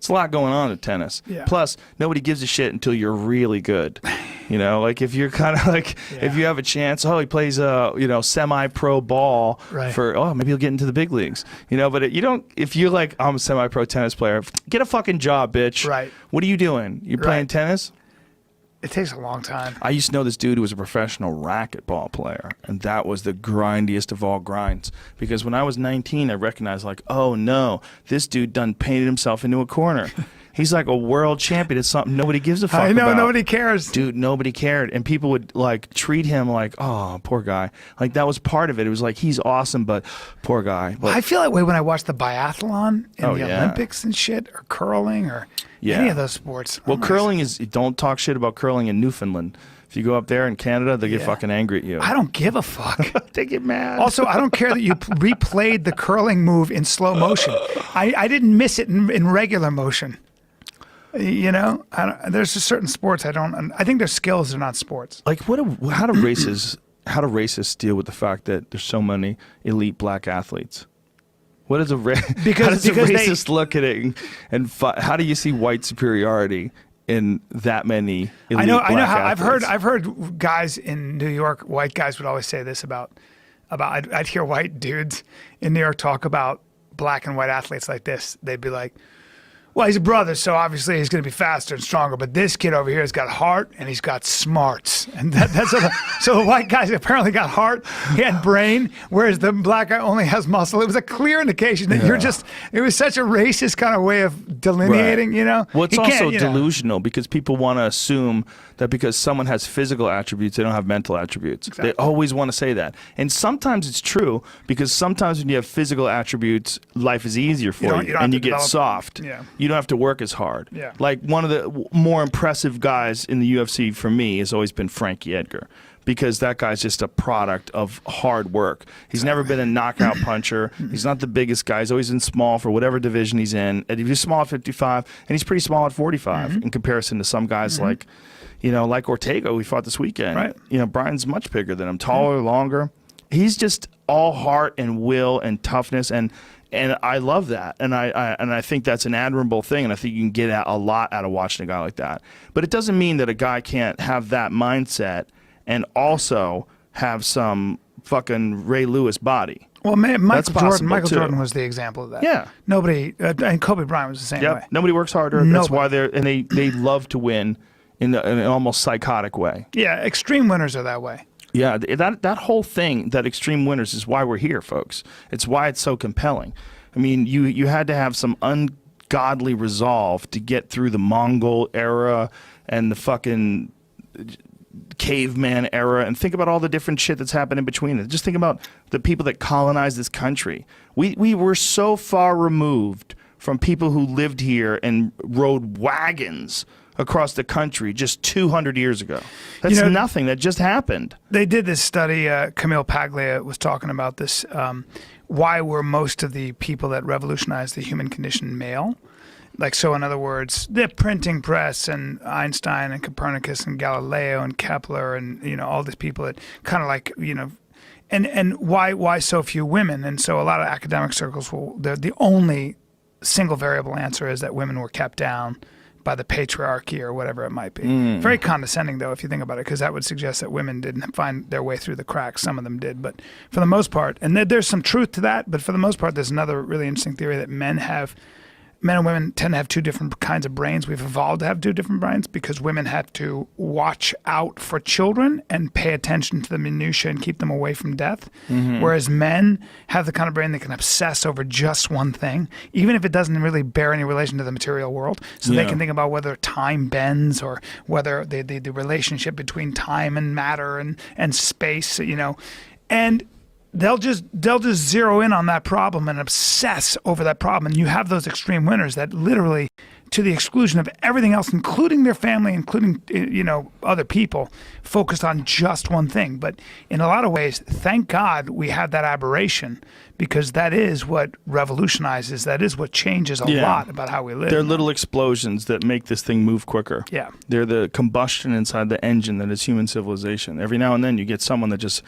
It's a lot going on in tennis. Yeah. Plus, nobody gives a shit until you're really good. You know, like if you're kind of like, if you have a chance, he plays a, semi-pro ball for, maybe he'll get into the big leagues. You know, but you don't, if you're like, I'm a semi-pro tennis player, get a fucking job, bitch. Right. What are you doing? You playing tennis? It takes a long time. I used to know this dude who was a professional racquetball player, and that was the grindiest of all grinds. Because when I was 19, I recognized, like, oh no, this dude done painted himself into a corner. He's like a world champion. It's something nobody gives a fuck about. I know, nobody cares. Dude, nobody cared. And people would, like, treat him like, oh, poor guy. Like, that was part of it. It was like, he's awesome, but poor guy. But, I feel that way when I watch the biathlon and the Olympics and shit, or curling, or any of those sports. Well, curling is, don't talk shit about curling in Newfoundland. If you go up there in Canada, they get fucking angry at you. I don't give a fuck. They get mad. Also, I don't care that you replayed the curling move in slow motion. I didn't miss it in regular motion. You know, there's just certain sports I don't. I think they're skills, they're not sports. Like, how do racists deal with the fact that there's so many elite black athletes? What is because how does a racist look at it, and how do you see white superiority in that many elite black athletes? I've heard guys in New York, white guys would always say this about I'd hear white dudes in New York talk about black and white athletes like this. They'd be like, well, he's a brother, so obviously he's going to be faster and stronger. But this kid over here has got heart and he's got smarts. And so the white guy apparently got heart, he had brain, whereas the black guy only has muscle. It was a clear indication that it was such a racist kind of way of delineating, you know? Well, it's also delusional because people want to assume that because someone has physical attributes, they don't have mental attributes. Exactly. They always want to say that. And sometimes it's true because sometimes when you have physical attributes, life is easier for you and you get soft. Yeah. You don't have to work as hard. Yeah. Like one of the more impressive guys in the UFC for me has always been Frankie Edgar, because that guy's just a product of hard work. He's never been a knockout puncher. He's not the biggest guy. He's always been small for whatever division he's in. And he's small at 55, and he's pretty small at 45 in comparison to some guys like, like Ortega we fought this weekend. Right. You know, Brian's much bigger than him, taller, longer. He's just all heart and will and toughness, and I love that, and I think that's an admirable thing, and I think you can get a lot out of watching a guy like that. But it doesn't mean that a guy can't have that mindset and also have some fucking Ray Lewis body. Well, Michael Jordan was the example of that. Yeah. Nobody, and Kobe Bryant was the same way. Nobody works harder. That's why they love to win in an almost psychotic way. Yeah, extreme winners are that way. Yeah, that whole thing, that extreme winners, is why we're here, folks. It's why it's so compelling. I mean, you had to have some ungodly resolve to get through the Mongol era and the fucking caveman era, and think about all the different shit that's happened in between. Just think about the people that colonized this country. We were so far removed from people who lived here and rode wagons across the country just 200 years ago. That's nothing. That just happened. They did this study, Camille Paglia was talking about this, why were most of the people that revolutionized the human condition male? Like, so in other words, the printing press and Einstein and Copernicus and Galileo and Kepler and, all these people that kind of like, and why so few women? And so a lot of academic circles, the only single variable answer is that women were kept down by the patriarchy or whatever it might be. Very condescending, though, if you think about it, because that would suggest that women didn't find their way through the cracks. Some of them did, but for the most part, and there's some truth to that, but for the most part, there's another really interesting theory that men and women tend to have two different kinds of brains. We've evolved to have two different brains because women have to watch out for children and pay attention to the minutiae and keep them away from death. Whereas men have the kind of brain that can obsess over just one thing, even if it doesn't really bear any relation to the material world. So they can think about whether time bends or whether the relationship between time and matter and space, and they'll just zero in on that problem and obsess over that problem. And you have those extreme winners that literally, to the exclusion of everything else, including their family, including other people, focused on just one thing. But in a lot of ways, thank God we had that aberration, because that is what revolutionizes, that is what changes a lot about how we live. They're little explosions that make this thing move quicker. Yeah. They're the combustion inside the engine that is human civilization. Every now and then you get someone that just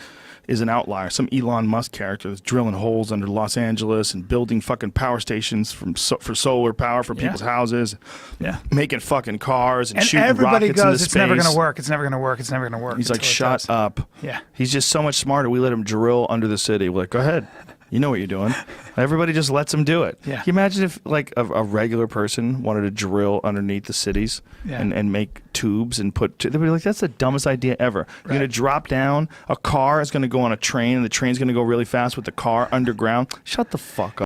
is an outlier. Some Elon Musk character that's drilling holes under Los Angeles and building fucking power stations for solar power for people's houses. Yeah. Making fucking cars and shooting everybody rockets goes, into it's space. never going to work. It's never going to work. It's never going to work. He's like, until it shut does. up. Yeah. He's just so much smarter. We let him drill under the city. We're like, go ahead. You know what you're doing. Everybody just lets him do it. Yeah. Can you imagine if like a regular person wanted to drill underneath the cities and make tubes and they'd be like, that's the dumbest idea ever. You're going to drop down, a car is going to go on a train, and the train's going to go really fast with the car underground. Shut the fuck up.